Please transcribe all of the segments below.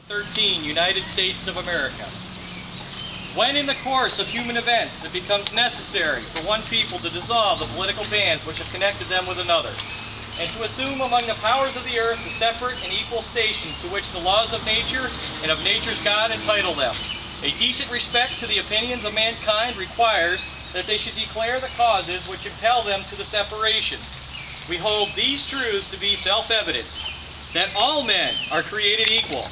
13 United States of America. When in the course of human events it becomes necessary for one people to dissolve the political bands which have connected them with another, and to assume among the powers of the earth the separate and equal station to which the laws of nature and of nature's God entitle them, a decent respect to the opinions of mankind requires that they should declare the causes which impel them to the separation. We hold these truths to be self-evident, that all men are created equal,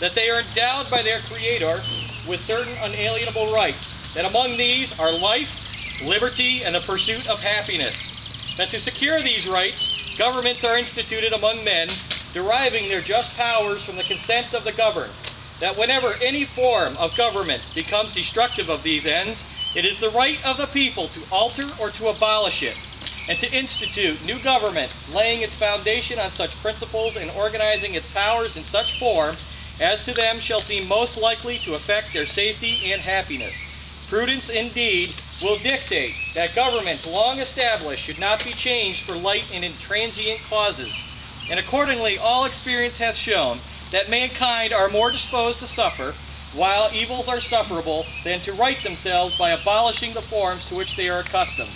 that they are endowed by their Creator with certain unalienable rights, that among these are life, liberty, and the pursuit of happiness, that to secure these rights, governments are instituted among men, deriving their just powers from the consent of the governed, that whenever any form of government becomes destructive of these ends, it is the right of the people to alter or to abolish it, and to institute new government, laying its foundation on such principles and organizing its powers in such form as to them shall seem most likely to affect their safety and happiness. Prudence, indeed, will dictate that governments long established should not be changed for light and intransient causes, and accordingly all experience hath shown that mankind are more disposed to suffer, while evils are sufferable, than to right themselves by abolishing the forms to which they are accustomed.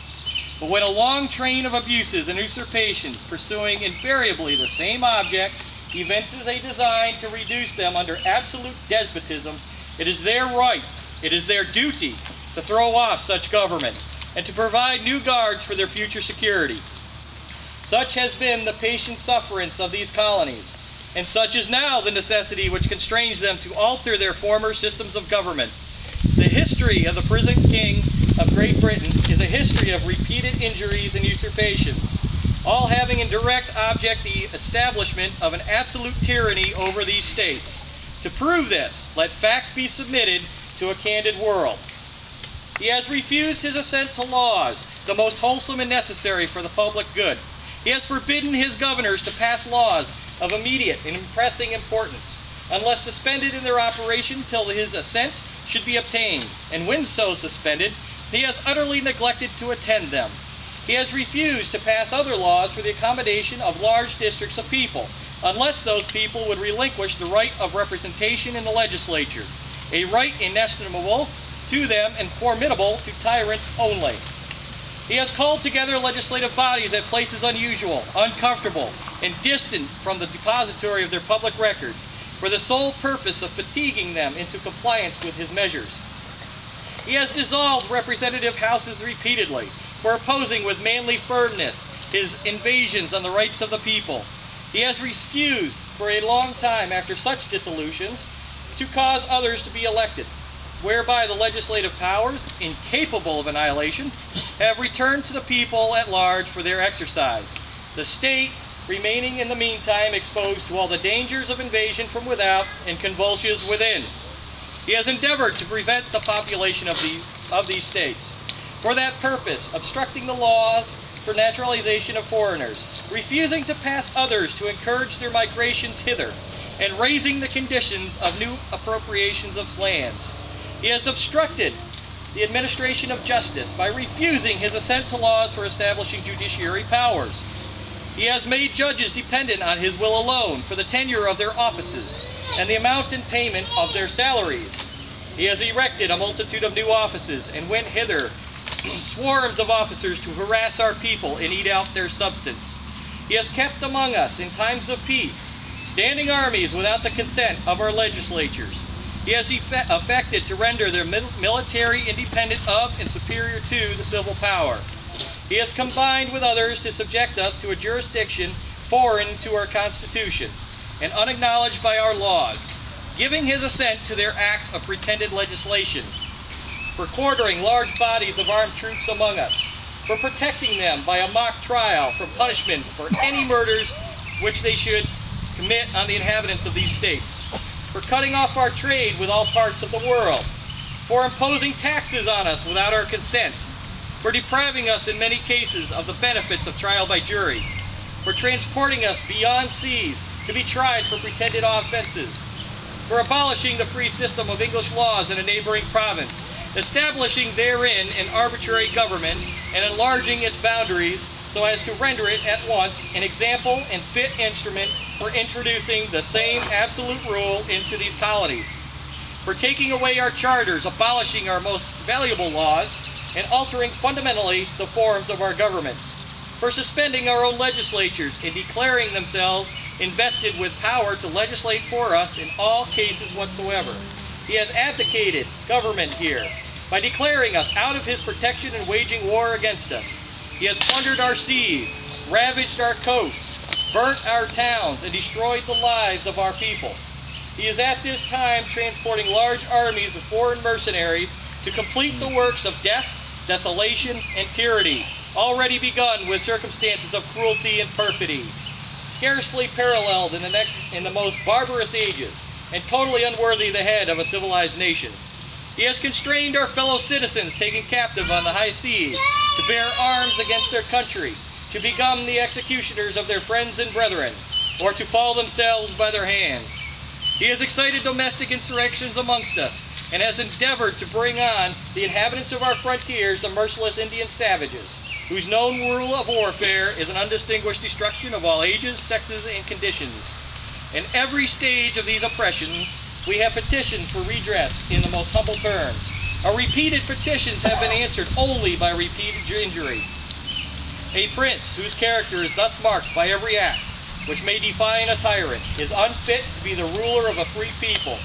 But when a long train of abuses and usurpations, pursuing invariably the same object, evinces a design to reduce them under absolute despotism, it is their right, it is their duty to throw off such government and to provide new guards for their future security. Such has been the patient sufferance of these colonies, and such is now the necessity which constrains them to alter their former systems of government. The history of the present King of Great Britain is a history of repeated injuries and usurpations, all having in direct object the establishment of an absolute tyranny over these states. To prove this, let facts be submitted to a candid world. He has refused his assent to laws, the most wholesome and necessary for the public good. He has forbidden his governors to pass laws of immediate and pressing importance, unless suspended in their operation till his assent should be obtained, and when so suspended, he has utterly neglected to attend them. He has refused to pass other laws for the accommodation of large districts of people, unless those people would relinquish the right of representation in the legislature, a right inestimable to them and formidable to tyrants only. He has called together legislative bodies at places unusual, uncomfortable, and distant from the depository of their public records, for the sole purpose of fatiguing them into compliance with his measures. He has dissolved representative houses repeatedly, for opposing with manly firmness his invasions on the rights of the people. He has refused for a long time after such dissolutions to cause others to be elected, whereby the legislative powers, incapable of annihilation, have returned to the people at large for their exercise, the state remaining in the meantime exposed to all the dangers of invasion from without and convulsions within. He has endeavored to prevent the population of these states, for that purpose, obstructing the laws for naturalization of foreigners, refusing to pass others to encourage their migrations hither, and raising the conditions of new appropriations of lands. He has obstructed the administration of justice by refusing his assent to laws for establishing judiciary powers. He has made judges dependent on his will alone for the tenure of their offices and the amount and payment of their salaries. He has erected a multitude of new offices and went hither swarms of officers to harass our people and eat out their substance. He has kept among us in times of peace standing armies without the consent of our legislatures. He has affected to render their military independent of and superior to the civil power. He has combined with others to subject us to a jurisdiction foreign to our Constitution and unacknowledged by our laws, giving his assent to their acts of pretended legislation, for quartering large bodies of armed troops among us, for protecting them by a mock trial for punishment for any murders which they should commit on the inhabitants of these states, for cutting off our trade with all parts of the world, for imposing taxes on us without our consent, for depriving us in many cases of the benefits of trial by jury, for transporting us beyond seas to be tried for pretended offenses, for abolishing the free system of English laws in a neighboring province, establishing therein an arbitrary government and enlarging its boundaries so as to render it at once an example and fit instrument for introducing the same absolute rule into these colonies, for taking away our charters, abolishing our most valuable laws, and altering fundamentally the forms of our governments, for suspending our own legislatures and declaring themselves invested with power to legislate for us in all cases whatsoever. He has abdicated government here by declaring us out of his protection and waging war against us. He has plundered our seas, ravaged our coasts, burnt our towns, and destroyed the lives of our people. He is at this time transporting large armies of foreign mercenaries to complete the works of death, desolation, and tyranny, already begun with circumstances of cruelty and perfidy, scarcely paralleled in the most barbarous ages, and totally unworthy the head of a civilized nation. He has constrained our fellow citizens taken captive on the high seas to bear arms against their country, to become the executioners of their friends and brethren, or to fall themselves by their hands. He has excited domestic insurrections amongst us, and has endeavored to bring on the inhabitants of our frontiers the merciless Indian savages, whose known rule of warfare is an undistinguished destruction of all ages, sexes, and conditions. In every stage of these oppressions, we have petitioned for redress in the most humble terms. Our repeated petitions have been answered only by repeated injury. A prince whose character is thus marked by every act which may define a tyrant is unfit to be the ruler of a free people.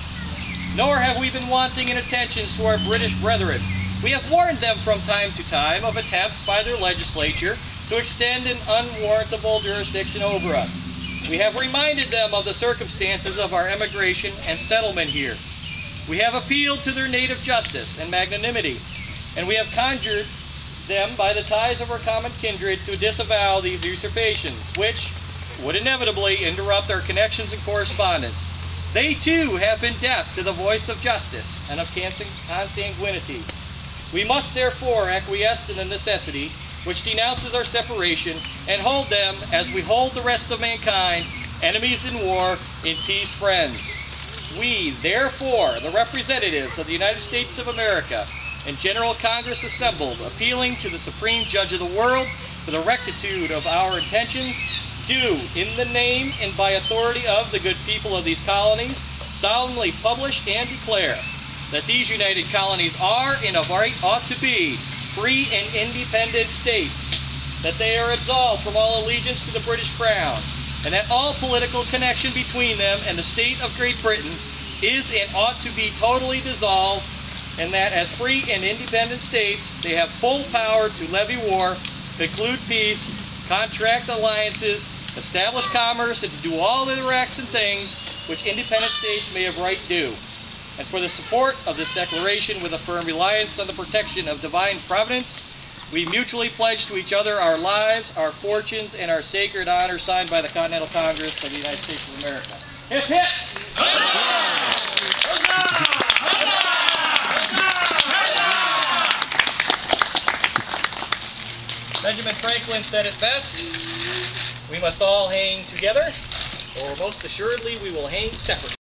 Nor have we been wanting in attentions to our British brethren. We have warned them from time to time of attempts by their legislature to extend an unwarrantable jurisdiction over us. We have reminded them of the circumstances of our emigration and settlement here. We have appealed to their native justice and magnanimity, and we have conjured them by the ties of our common kindred to disavow these usurpations, which would inevitably interrupt our connections and correspondence. They too have been deaf to the voice of justice and of consanguinity. We must therefore acquiesce in the necessity which denounces our separation, and hold them, as we hold the rest of mankind, enemies in war, in peace friends. We, therefore, the representatives of the United States of America, and General Congress assembled, appealing to the Supreme Judge of the world for the rectitude of our intentions, do, in the name and by authority of the good people of these colonies, solemnly publish and declare that these united colonies are, and of right ought to be, free and independent states, that they are absolved from all allegiance to the British Crown, and that all political connection between them and the state of Great Britain is and ought to be totally dissolved, and that as free and independent states they have full power to levy war, conclude peace, contract alliances, establish commerce, and to do all other acts and things which independent states may have right do. And for the support of this declaration, with a firm reliance on the protection of divine providence, we mutually pledge to each other our lives, our fortunes, and our sacred honor, signed by the Continental Congress of the United States of America. Hip hip! Benjamin Franklin said it best: we must all hang together, or most assuredly we will hang separately.